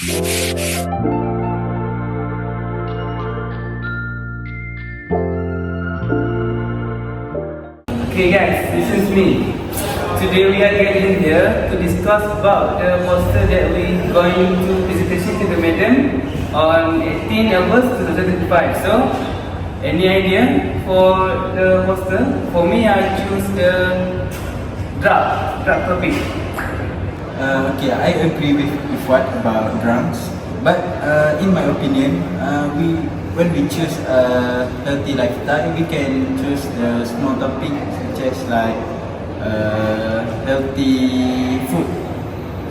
Okay guys, this is me. Today we are getting here to discuss about the poster that we going to presentation to the madam on 18 August 2025. So, any idea for the poster? For me, I choose the drug topic. Okay, I agree with what about drugs, but in my opinion, when we choose a healthy lifestyle, we can choose the small topic such as like healthy food.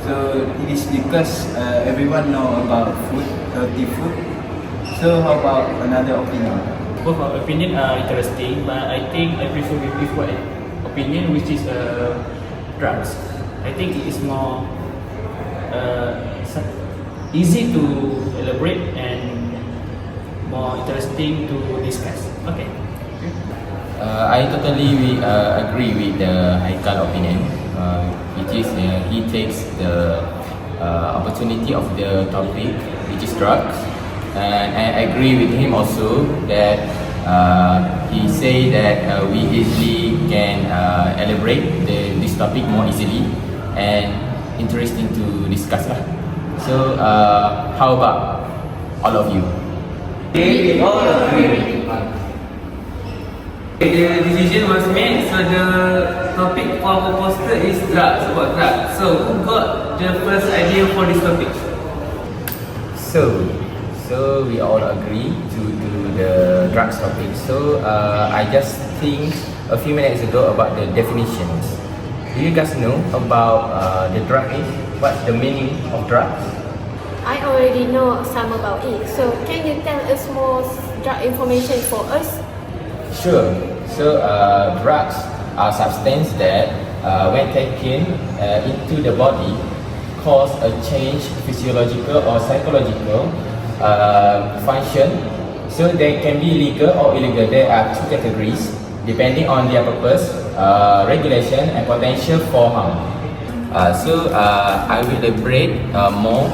So it is because everyone know about food, healthy food. So how about another opinion? Both our opinion are interesting, but I think I prefer with one opinion, which is drugs. I think it is more easy to elaborate and more interesting to discuss. Okay. I totally agree with the Haikal opinion, which is he takes the opportunity of the topic, which is drugs, and I agree with him also that he say that we easily can elaborate this topic more easily and interesting to discuss lah. So how about all of you? We all agree. The decision was made, so the topic for our poster is drugs, about drugs. So who got the first idea for this topic? So we all agree to do the drugs topic. So I just think a few minutes ago about the definitions. Do you guys know about the drug is? What's the meaning of drugs? I already know some about it. So can you tell us more drug information for us? Sure. So drugs are substances that when taken into the body cause a change physiological or psychological function. So they can be legal or illegal. There are two categories depending on their purpose, regulation and potential for harm. So I will elaborate more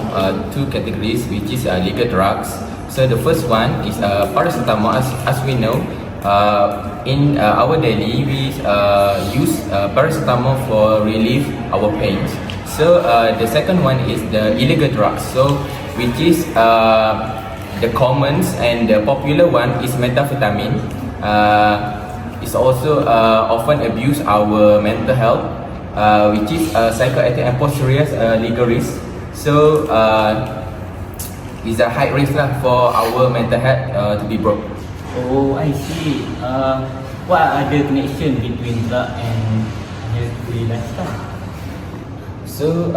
two categories, which is legal drugs. So the first one is paracetamol. As we know, in our daily we use paracetamol for relieve our pains. So the second one is the illegal drugs. So which is the common and the popular one is methamphetamine. It's also often abuse our mental health, which is psychoactive and posterior legal risk. So it's a high risk for our mental health to be broke. Oh, I see. What are the connection between drug and healthy lifestyle? So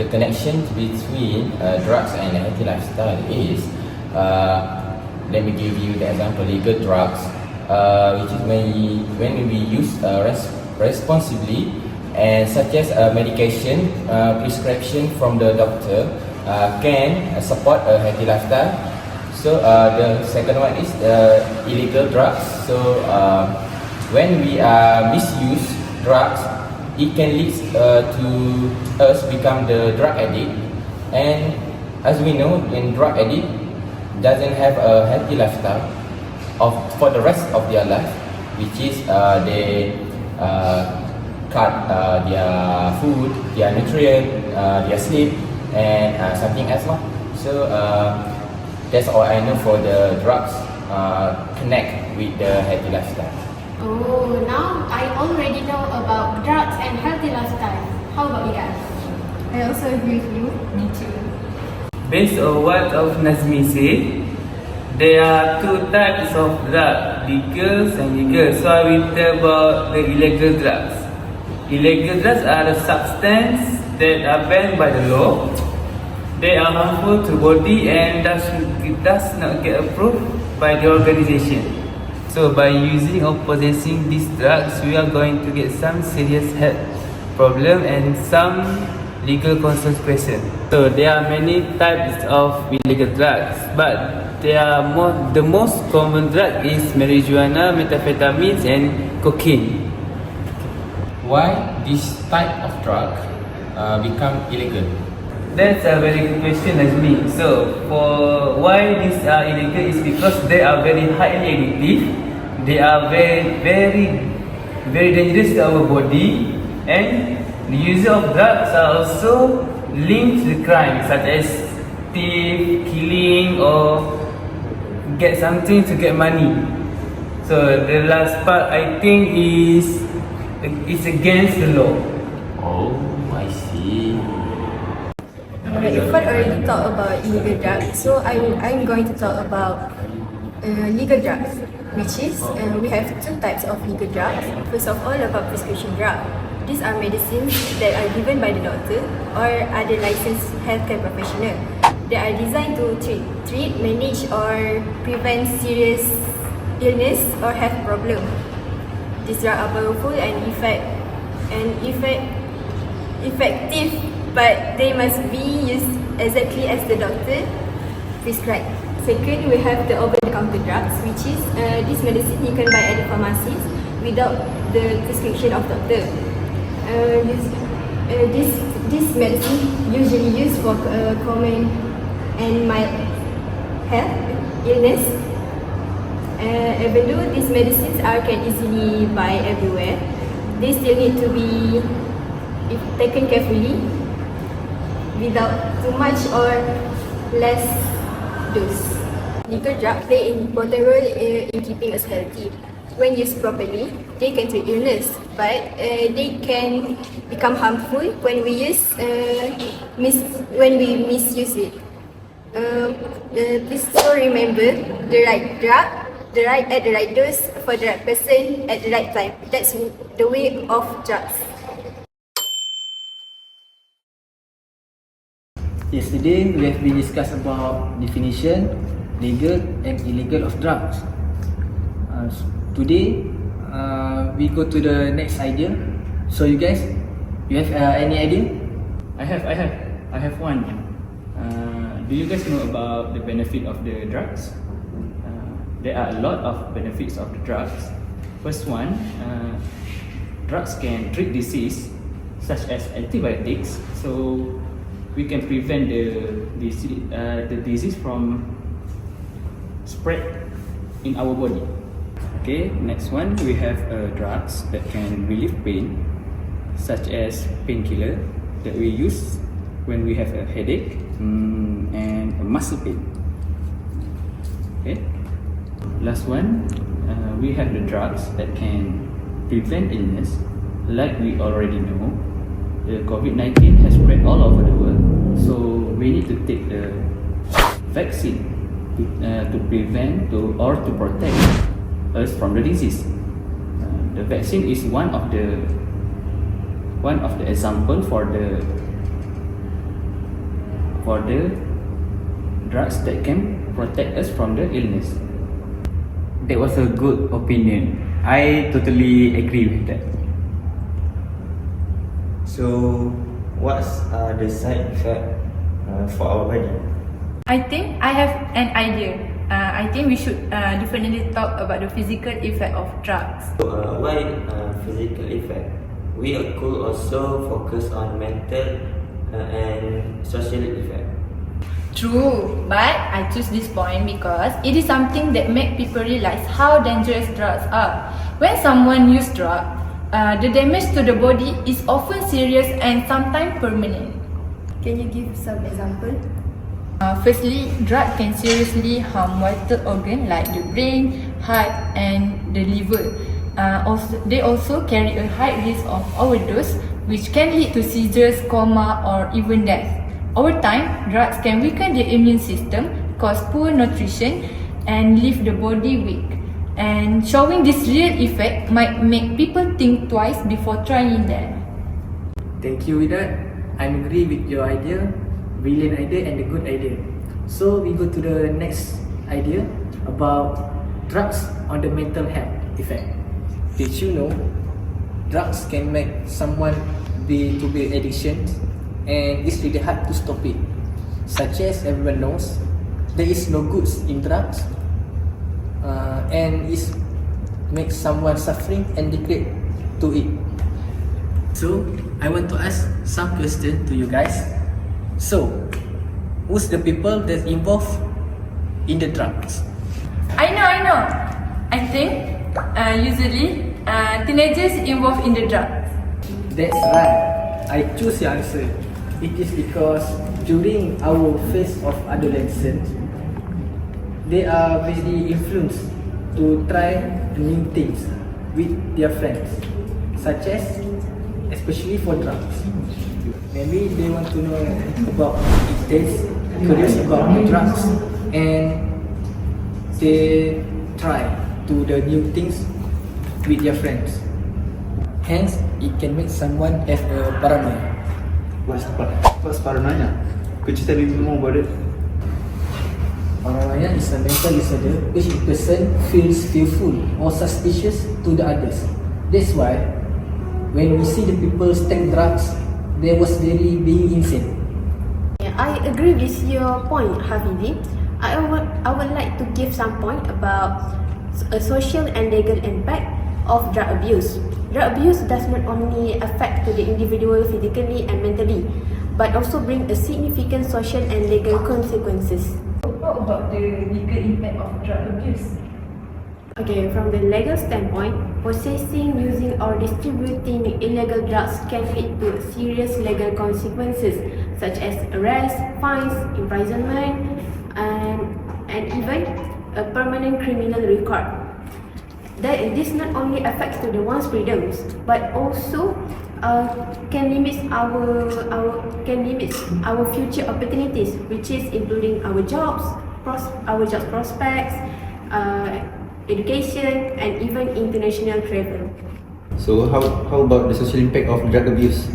the connection between drugs and healthy lifestyle is, let me give you the example. Legal drugs, which is when we use responsibly, and such as medication prescription from the doctor can support a healthy lifestyle. So the second one is illegal drugs. So when we misuse drugs, it can lead to us become the drug addict. And as we know, in drug addict doesn't have a healthy lifestyle for the rest of their life, which is they cut their food, their nutrient, their sleep, and something else lah. So that's all I know for the drugs connect with the healthy lifestyle. Oh, now I already know about drugs and healthy lifestyle. How about you guys? I also agree with you. Me too. Based on what of Nazmi said, there are two types of drugs, legal and illegal. So I will tell about the illegal drugs. Illegal drugs are the substances that are banned by the law. They are harmful to body and does not get approved by the organization. So by using or possessing these drugs, we are going to get some serious health problem and some legal consequences. So there are many types of illegal drugs, but the most common drug is marijuana, methamphetamines and cocaine. Why this type of drug become illegal? That's a very good question, Azmi. So, for why these are illegal is because they are very highly addictive. They are very dangerous to our body, and the use of drugs are also linked to crime such as thief, killing, or get something to get money. So the last part I think is against the law. Oh, I see. If I already talked about illegal drugs, so I'm going to talk about legal drugs, which is we have two types of legal drugs. First of all, about prescription drugs. These are medicines that are given by the doctor or other licensed healthcare professional. They are designed to treat, manage, or prevent serious illness or health problem. These drugs are powerful and effective, but they must be used exactly as the doctor prescribed. Second, we have the over-the-counter drugs, which is this medicine you can buy at the pharmacies without the prescription of doctor. This medicine usually used for common and mild health illness. Even though these medicines can easily buy everywhere, they still need to be taken carefully without too much or less dose. Legal drugs play an important role in keeping us healthy. When used properly, they can treat illness, but they can become harmful when we misuse it. Please also remember the right drug, the right at the right dose for the right person at the right time. That's the way of drugs. Yesterday, we have been discussed about definition, legal and illegal of drugs. Today, we go to the next idea. So you guys, you have any idea? I have one. Do you guys know about the benefit of the drugs? There are a lot of benefits of the drugs. First one, drugs can treat disease such as antibiotics, so we can prevent the disease from spread in our body. Okay, next one, we have drugs that can relieve pain, such as painkiller that we use when we have a headache and a muscle pain. Okay, last one, we have the drugs that can prevent illness, like we already know. The COVID-19 has spread all over the world, so we need to take the vaccine to prevent or to protect us from the disease. The vaccine is one of the example for the drugs that can protect us from the illness. That was a good opinion. I totally agree with that. So, what's the side effect for our body? I think I have an idea. I think we should definitely talk about the physical effect of drugs. So, why physical effect? We could also focus on mental and social effect. True, but I choose this point because it is something that makes people realize how dangerous drugs are. When someone uses drugs, the damage to the body is often serious and sometimes permanent. Can you give some example? Firstly, drugs can seriously harm vital organs like the brain, heart, and the liver. They also carry a high risk of overdose, which can lead to seizures, coma, or even death. Over time, drugs can weaken the immune system, cause poor nutrition, and leave the body weak. And showing this real effect might make people think twice before trying them. Thank you, Widat. I agree with your idea, brilliant idea and a good idea. So we go to the next idea about drugs on the mental health effect. Did you know drugs can make someone be addiction, and it's really hard to stop it. Such as everyone knows, there is no goods in drugs, and it makes someone suffering and addicted to it. So I want to ask some questions to you guys. So, who's the people that's involved in the drugs? I know. I think usually teenagers involved in the drugs. That's right. I choose your answer. It is because during our phase of adolescence, they are very influenced to try new things with their friends, such as especially for drugs. Maybe they want to know about they're curious about drugs and they try to the new things with their friends. Hence, it can make someone have a paranoia. What's paranoia? Could you tell me more about it? Paranoia is a mental disorder which a person feels fearful or suspicious to the others. That's why when we see the people take drugs, they was very being insane. I agree with your point, Hafidi. I would like to give some point about a social and legal impact of drug abuse. Drug abuse does not only affect to the individual physically and mentally, but also bring a significant social and legal consequences. What about the legal impact of drug abuse? Okay, from the legal standpoint, possessing, using or distributing illegal drugs can lead to serious legal consequences such as arrest, fines, imprisonment, and even a permanent criminal record. This not only affects to the one's freedoms, but also can limit our future opportunities, which is including our jobs prospects, education, and even international travel. So how about the social impact of drug abuse?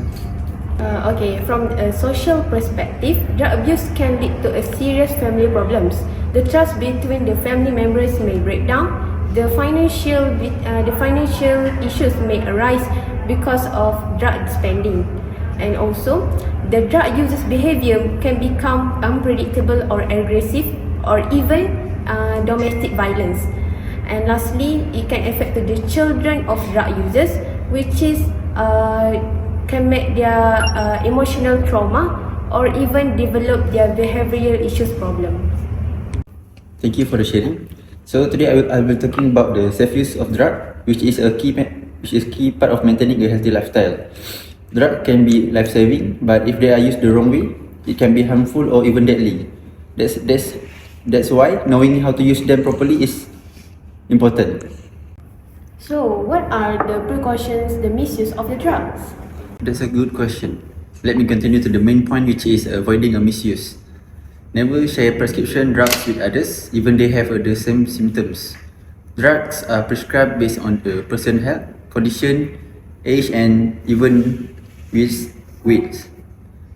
Okay, from a social perspective, drug abuse can lead to a serious family problems. The trust between the family members may break down. The financial issues may arise because of drug spending, and also the drug users' behavior can become unpredictable or aggressive, or even domestic violence. And lastly, it can affect the children of drug users, which is can make their emotional trauma or even develop their behavioral issues problem. Thank you for the sharing. So today I will be talking about the safe use of drug, which is a key part of maintaining a healthy lifestyle. Drug can be life-saving, but if they are used the wrong way, it can be harmful or even deadly. That's why knowing how to use them properly is important. So, what are the precautions, the misuse of the drugs? That's a good question. Let me continue to the main point, which is avoiding a misuse. Never share prescription drugs with others, even they have the same symptoms. Drugs are prescribed based on the person's health, condition, age, and even with weight.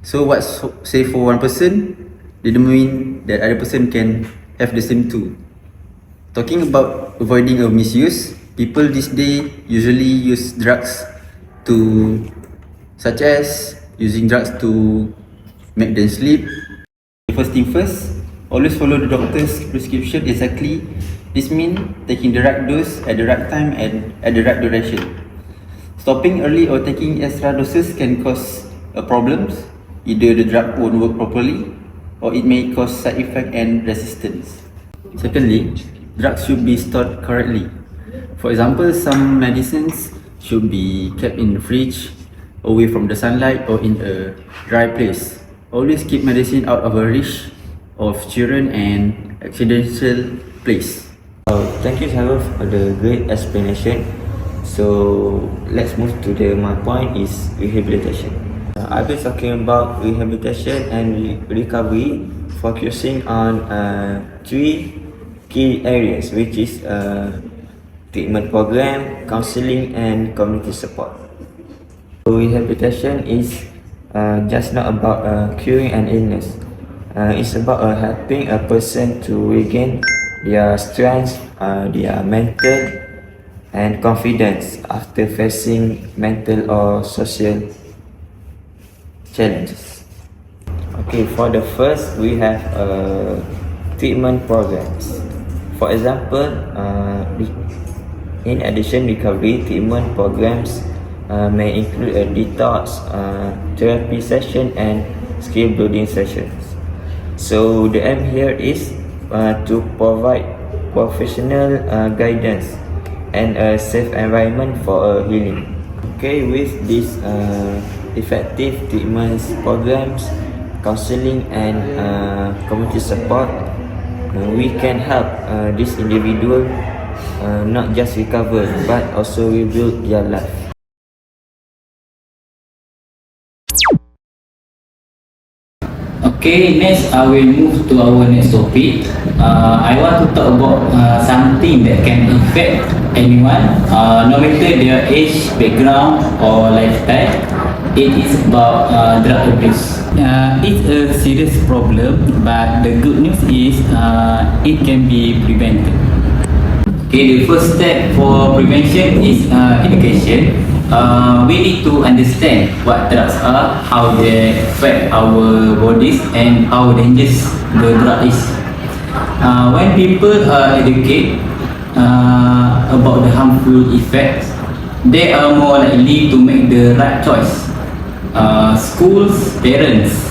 So what's safe for one person didn't mean that other person can have the same too. Talking about avoiding a misuse, people these days usually use drugs such as using drugs to make them sleep. First thing first, always follow the doctor's prescription exactly. This means taking the right dose at the right time and at the right duration. Stopping early or taking extra doses can cause problems. Either the drug won't work properly or it may cause side effect and resistance. Secondly, drugs should be stored correctly. For example, some medicines should be kept in the fridge, away from the sunlight or in a dry place. Always keep medicine out of the reach of children and accidental place. Thank you, Sarah, for the great explanation. So let's move to my point is rehabilitation. I'll be talking about rehabilitation and recovery, focusing on three key areas, which is treatment program, counseling, and community support. So rehabilitation is just not about curing an illness. It's about helping a person to regain their strength, their mental and confidence after facing mental or social challenges. Okay, for the first, we have treatment programs. For example, in addiction recovery treatment programs may include a detox therapy session and skill building sessions. So the aim here is to provide professional guidance and a safe environment for healing. Okay, with these effective treatments programs, counseling and community support, we can help this individual not just recover but also rebuild their life. Okay, next I will move to our next topic. I want to talk about something that can affect anyone, no matter their age, background or lifestyle. It is about drug abuse. It's a serious problem, but the good news is it can be prevented. Okay, the first step for prevention is education. We need to understand what drugs are, how they affect our bodies, and how dangerous the drug is. When people are educated about the harmful effects, they are more likely to make the right choice. Schools, parents,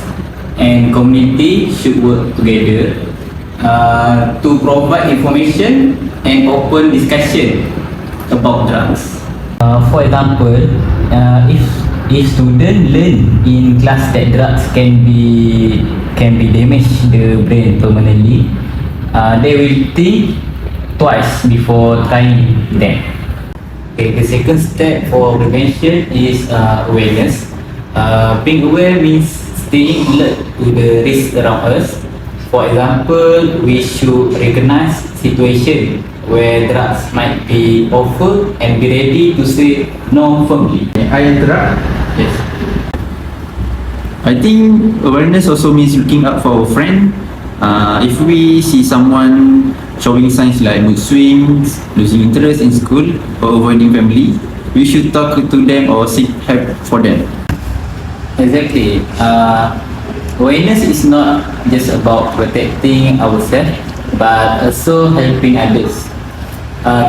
and community should work together to provide information and open discussion about drugs. For example, if students learn in class that drugs can be damage the brain permanently, they will think twice before trying them. Okay, the second step for prevention is awareness. Being aware means staying alert to the risks around us. For example, we should recognize situations where drugs might be offered and be ready to say no firmly. I interrupt. Yes. I think awareness also means looking out for our friend. If we see someone showing signs like mood swings, losing interest in school, or avoiding family, we should talk to them or seek help for them. Exactly. Awareness is not just about protecting ourselves, but also helping others.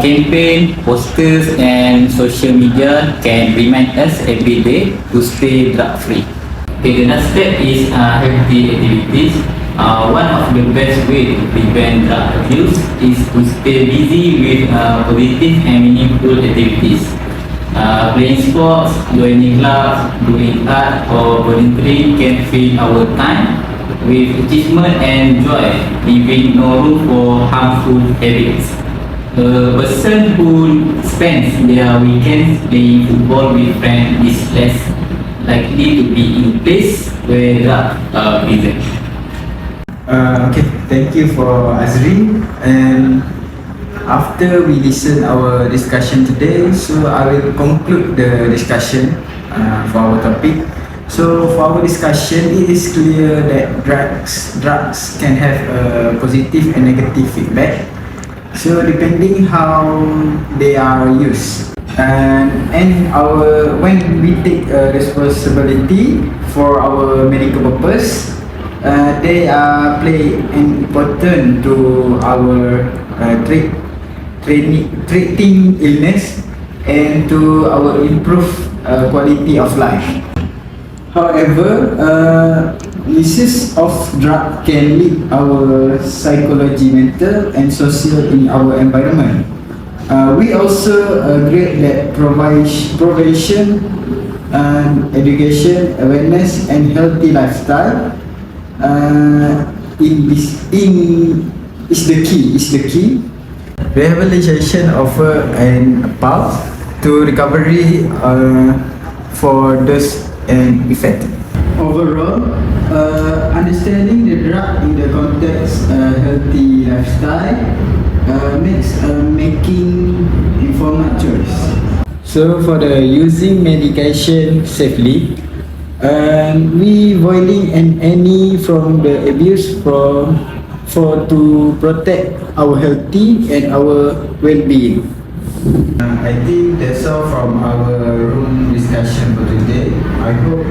Campaign, posters, and social media can remind us every day to stay drug-free. Okay, the next step is healthy activities. One of the best ways to prevent drug abuse is to stay busy with positive and meaningful activities. Playing sports, joining clubs, doing art or volunteering can fill our time with achievement and joy, leaving no room for harmful habits. A person who spends their weekends playing football with friends is less likely to be in place where drugs are present. Okay, thank you for Azri. And after we listen our discussion today, so I will conclude the discussion for our topic. So for our discussion, it is clear that drugs can have a positive and negative feedback. So depending how they are used, and when we take responsibility for our medical purpose, they play an important to our treating illness and to our improve quality of life. However, misuse of drug can lead our psychology, mental and social in our environment. We also agree that prevention and education, awareness and healthy lifestyle is the key. Rehabilitation offer an path to recovery for those effected. Overall, understanding the drug in the context healthy lifestyle makes making informed choice. So for the using medication safely, we avoiding any from the abuse to protect our healthy and our well-being. I think that's all from our room discussion for today. I hope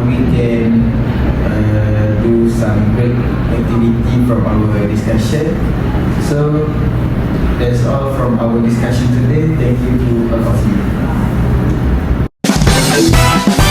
we can do some great activity from our discussion. So that's all from our discussion today. Thank you to all of you.